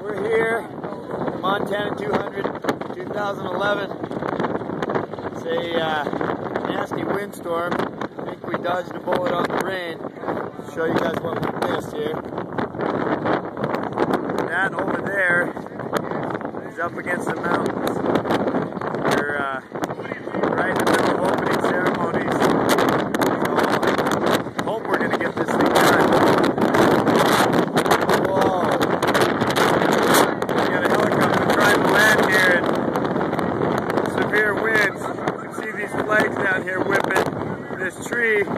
We're here, Montana 200, 2011. It's a nasty windstorm. I think we dodged a bullet on the rain. I'll show you guys what we missed here. That over there is up against the mountains. We're right in the middle of opening ceremonies. So hope we're going to get this thing done. Whoa. We got a helicopter trying to land here in severe winds. You can see these flags down here whipping this tree. We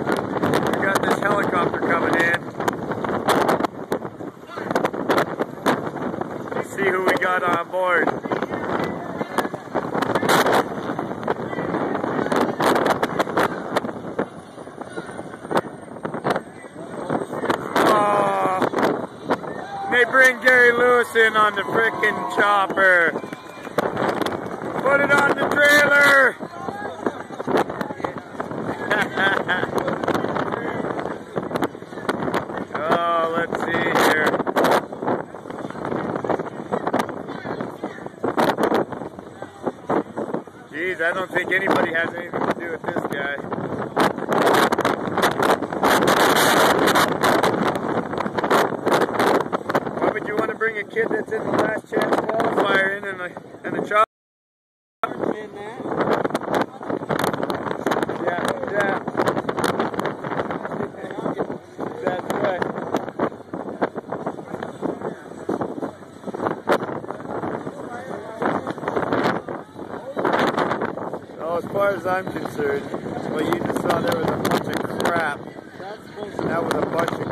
got this helicopter coming in. See who we got on board. Oh, they bring Gary Lewis in on the frickin' chopper. Put it on the trailer. Oh, let's see here. Geez, I don't think anybody has anything to do with this guy. Why would you want to bring a kid that's in the last chance qualifier in and a chopper? Yeah. That's right. As far as I'm concerned, what you just saw there was a bunch of crap. That was a bunch of